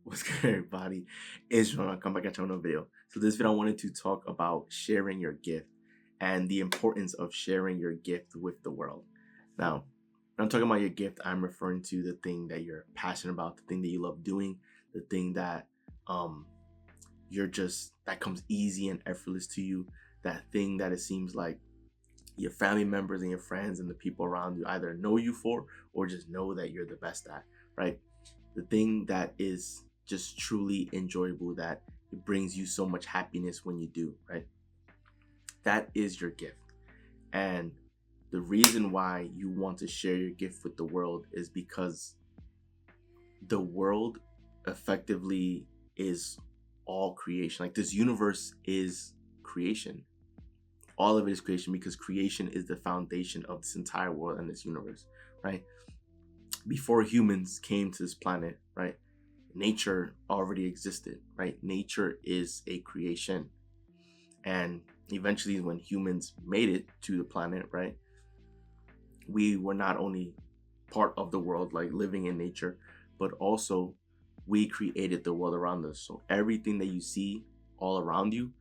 What's good, everybody? It's John. I'll come back at you on another video. So this video, I wanted to talk about sharing your gift and the importance of sharing your gift with the world. Now, when I'm talking about your gift, I'm referring to the thing that you're passionate about, the thing that you love doing, the thing that um that comes easy and effortless to you, that thing that it seems like your family members and your friends and the people around you either know you for or just know that you're the best at, right? The thing that is just truly enjoyable, that it brings you so much happiness when you do, right? That is your gift. And the reason why you want to share your gift with the world is because the world effectively is all creation. Like, this universe is creation. All of it is creation, because creation is the foundation of this entire world and this universe, right? Before humans came to this planet, right, nature already existed, right? Nature is a creation. And eventually, when humans made it to the planet, right, we were not only part of the world, like living in nature, but also we created the world around us. So everything that you see all around you,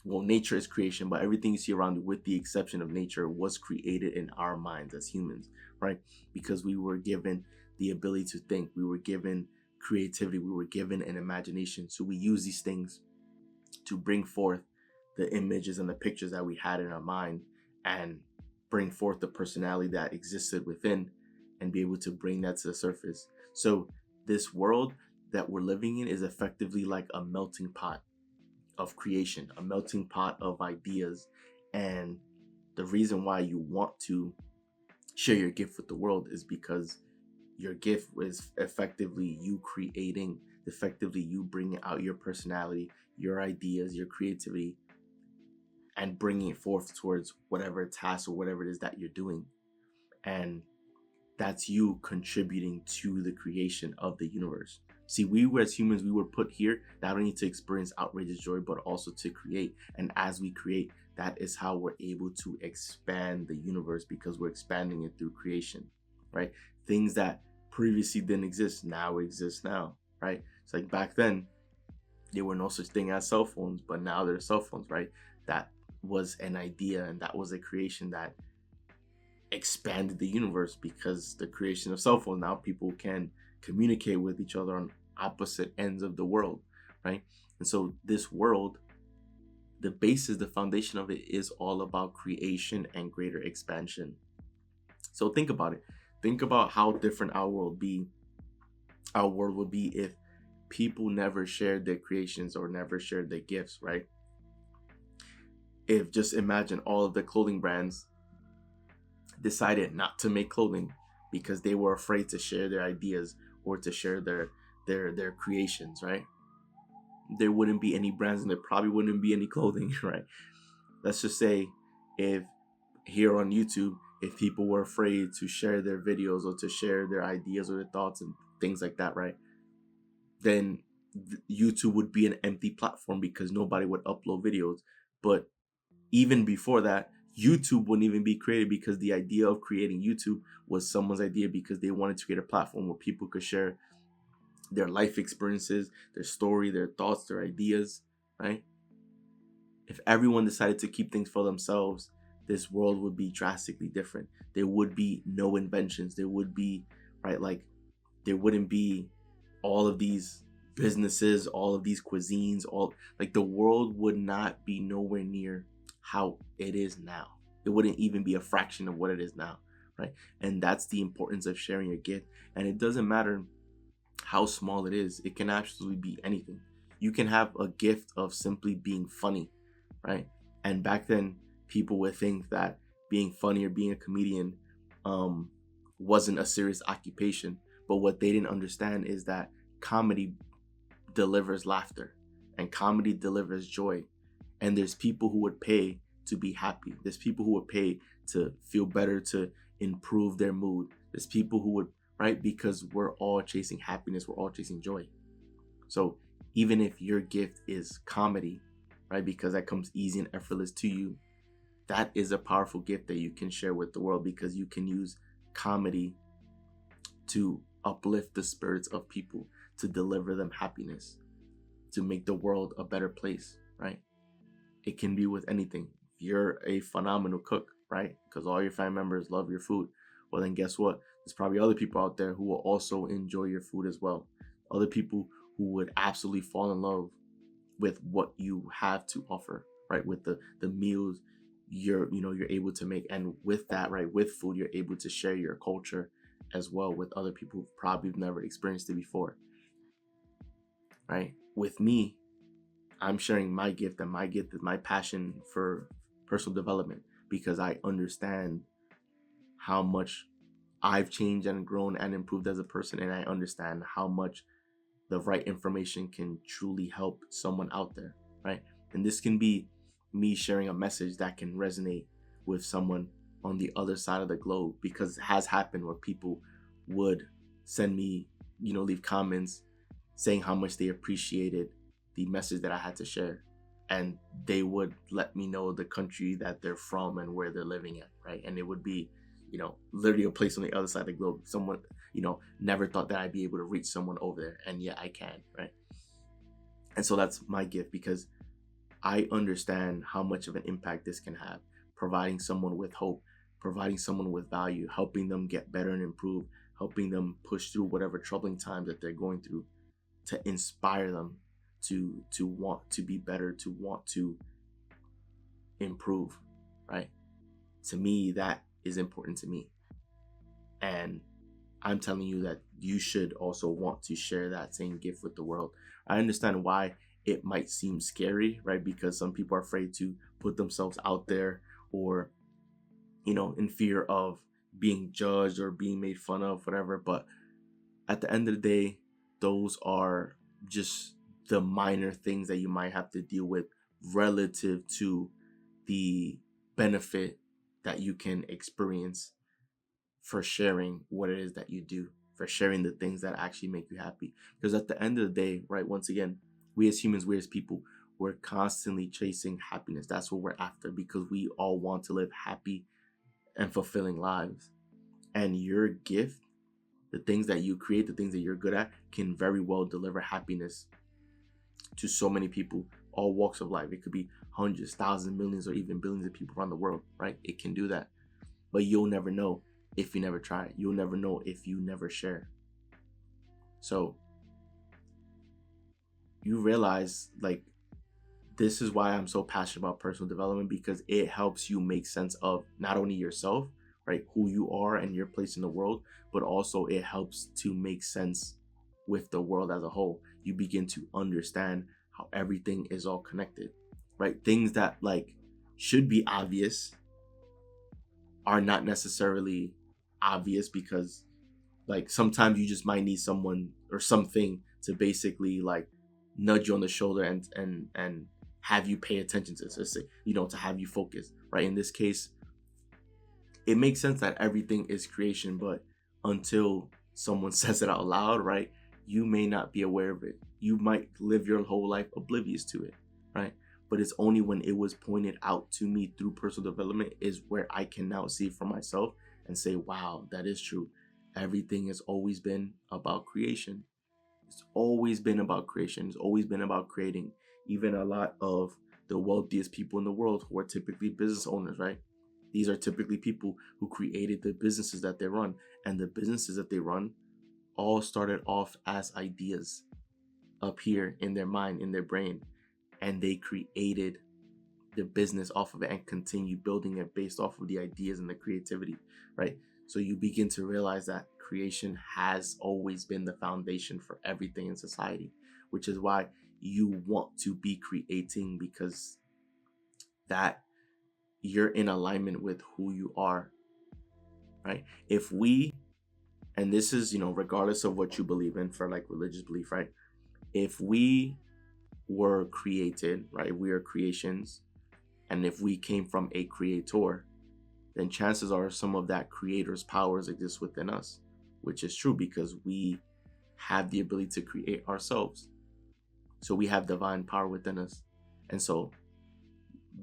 nature is creation, but everything you see around you, with the exception of nature, was created in our minds as humans, right? Because we were given the ability to think, we were given creativity, we were given an imagination. So we use these things to bring forth the images and the pictures that we had in our mind, and bring forth the personality that existed within, and be able to bring that to the surface. So this world that we're living in is effectively like a melting pot of creation, a melting pot of ideas. And the reason why you want to share your gift with the world is because your gift is effectively you creating, effectively you bringing out your personality, your ideas, your creativity, and bringing it forth towards whatever task or whatever it is that you're doing. And that's you contributing to the creation of the universe. See, we were, as humans, we were put here not only to experience outrageous joy, but also to create. And as we create, that is how we're able to expand the universe, because we're expanding it through creation, right? Things that previously didn't exist now exist now, right? It's like back then, there were no such thing as cell phones, but now there are cell phones, right? That was an idea, and that was a creation that expanded the universe, because the creation of cell phones, now people can communicate with each other on opposite ends of the world, right? And so this world, the basis, the foundation of it is all about creation and greater expansion. So think about it. Think about how different our world would be if people never shared their creations or never shared their gifts, right? If, just imagine, all of the clothing brands decided not to make clothing because they were afraid to share their ideas or to share their creations, right? There wouldn't be any brands, and there probably wouldn't be any clothing, right? Let's just say, if here on YouTube, if people were afraid to share their videos or to share their ideas or their thoughts and things like that, right, then YouTube would be an empty platform, because nobody would upload videos. But even before that, YouTube wouldn't even be created, because the idea of creating YouTube was someone's idea, because they wanted to create a platform where people could share their life experiences, their story, their thoughts, their ideas, right? If everyone decided to keep things for themselves, this world would be drastically different. There would be no inventions. There would be, right, like, there wouldn't be all of these businesses, all of these cuisines, all, like, the world would not be nowhere near how it is now. It wouldn't even be a fraction of what it is now, right? And that's the importance of sharing your gift. And it doesn't matter how small it is. It can absolutely be anything. You can have a gift of simply being funny, right? And back then, people would think that being funny or being a comedian wasn't a serious occupation. But what they didn't understand is that comedy delivers laughter, and comedy delivers joy. And there's people who would pay to be happy. There's people who would pay to feel better, to improve their mood. There's people who would, right? Because we're all chasing happiness, we're all chasing joy. So even if your gift is comedy, right, because that comes easy and effortless to you, that is a powerful gift that you can share with the world, because you can use comedy to uplift the spirits of people, to deliver them happiness, to make the world a better place, right? It can be with anything. If you're a phenomenal cook, right? Because all your family members love your food. Well, then guess what? There's probably other people out there who will also enjoy your food as well. Other people who would absolutely fall in love with what you have to offer, right? With the meals you're able to make, and with that, right, with food, you're able to share your culture as well with other people who probably never experienced it before, right? With me, I'm sharing my gift, and my gift is my passion for personal development, because I understand how much I've changed and grown and improved as a person, and I understand how much the right information can truly help someone out there, right? And this can be me sharing a message that can resonate with someone on the other side of the globe, because it has happened where people would send me, leave comments saying how much they appreciated the message that I had to share. And they would let me know the country that they're from and where they're living at, right? And it would be, literally a place on the other side of the globe. Someone, never thought that I'd be able to reach someone over there, and yet I can, right? And so that's my gift, because I understand how much of an impact this can have, providing someone with hope, providing someone with value, helping them get better and improve, helping them push through whatever troubling times that they're going through, to inspire them to want to be better, to want to improve, right? To me, that is important to me. And I'm telling you that you should also want to share that same gift with the world. I understand why it might seem scary, right? Because some people are afraid to put themselves out there, or, in fear of being judged or being made fun of, whatever. But at the end of the day, those are just the minor things that you might have to deal with relative to the benefit that you can experience for sharing what it is that you do, for sharing the things that actually make you happy. Because at the end of the day, right, once again, we as humans, we as people, we're constantly chasing happiness. That's what we're after, because we all want to live happy and fulfilling lives. And your gift, the things that you create, the things that you're good at, can very well deliver happiness to so many people, all walks of life. It could be hundreds, thousands, millions, or even billions of people around the world, right? It can do that. But you'll never know if you never try. You'll never know if you never share. So you realize, like, this is why I'm so passionate about personal development, because it helps you make sense of not only yourself, right, who you are and your place in the world, but also it helps to make sense with the world as a whole. You begin to understand how everything is all connected, right? Things that like should be obvious are not necessarily obvious, because like sometimes you just might need someone or something to basically like nudge you on the shoulder and have you pay attention to this, to have you focus, right? In this case, it makes sense that everything is creation, but until someone says it out loud, right, you may not be aware of it. You might live your whole life oblivious to it, right? But it's only when it was pointed out to me through personal development is where I can now see for myself and say, wow, that is true. Everything has always been about creation. It's always been about creation. It's always been about creating. Even a lot of the wealthiest people in the world, who are typically business owners, right? These are typically people who created the businesses that they run. And the businesses that they run all started off as ideas up here in their mind, in their brain. And they created the business off of it and continue building it based off of the ideas and the creativity, right? So you begin to realize that creation has always been the foundation for everything in society, which is why you want to be creating, because that you're in alignment with who you are, right? If we, and this is, regardless of what you believe in for like religious belief, right? If we were created, right? We are creations. And if we came from a creator, then chances are some of that creator's powers exist within us, which is true because we have the ability to create ourselves. So we have divine power within us. And so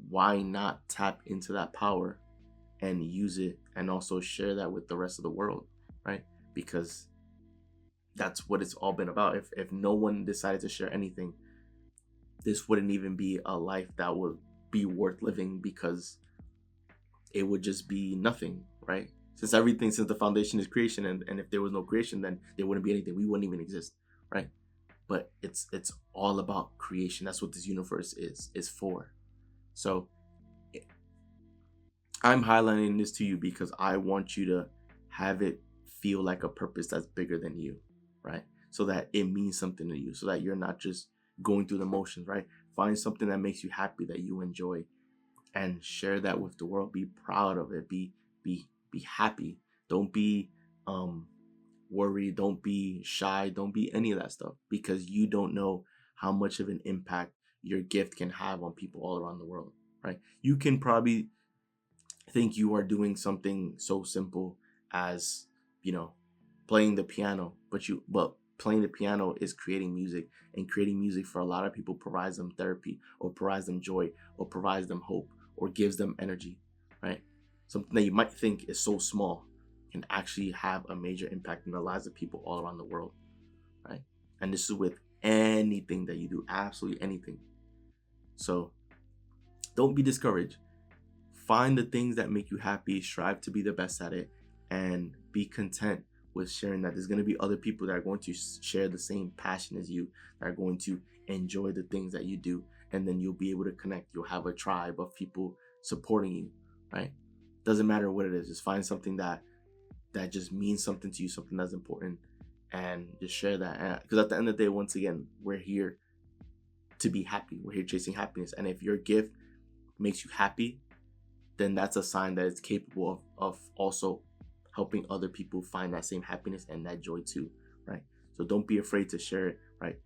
why not tap into that power and use it and also share that with the rest of the world, right? Because That's what it's all been about. If no one decided to share anything, this wouldn't even be a life that would be worth living, because it would just be nothing, right? Since the foundation is creation, and if there was no creation, then there wouldn't be anything. We wouldn't even exist, right? But it's all about creation. That's what this universe is for. So I'm highlighting this to you because I want you to have it feel like a purpose that's bigger than you, right? So that it means something to you, so that you're not just going through the motions, right? Find something that makes you happy, that you enjoy, and share that with the world. Be proud of it. Be happy. Don't be worried. Don't be shy. Don't be any of that stuff, because you don't know how much of an impact your gift can have on people all around the world, right? You can probably think you are doing something so simple as, you know, playing the piano, but playing the piano is creating music, and creating music for a lot of people provides them therapy, or provides them joy, or provides them hope, or gives them energy, right? Something that you might think is so small can actually have a major impact in the lives of people all around the world, right? And this is with anything that you do, absolutely anything. So don't be discouraged. Find the things that make you happy, strive to be the best at it, and be content with sharing that. There's going to be other people that are going to share the same passion as you, that are going to enjoy the things that you do, and then you'll be able to connect. You'll have a tribe of people supporting you, right? Doesn't matter what it is, just find something that just means something to you, something that's important, and just share that. Because at the end of the day, once again, we're here to be happy. We're here chasing happiness, and if your gift makes you happy, then that's a sign that it's capable of also helping other people find that same happiness and that joy too, right? So don't be afraid to share it, right?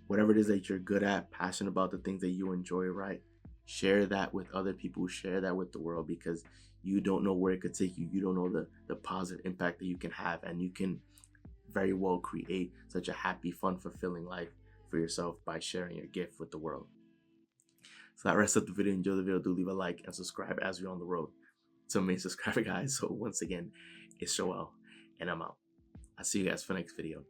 Whatever it is that you're good at, passionate about, the things that you enjoy, right? Share that with other people, share that with the world, because you don't know where it could take you. You don't know the positive impact that you can have, and you can very well create such a happy, fun, fulfilling life for yourself by sharing your gift with the world. So that wraps up the video. Enjoy the video. Do leave a like and subscribe as we're on the road to a million subscriber, guys. So once again, it's Joel, and I'm out. I'll see you guys for the next video.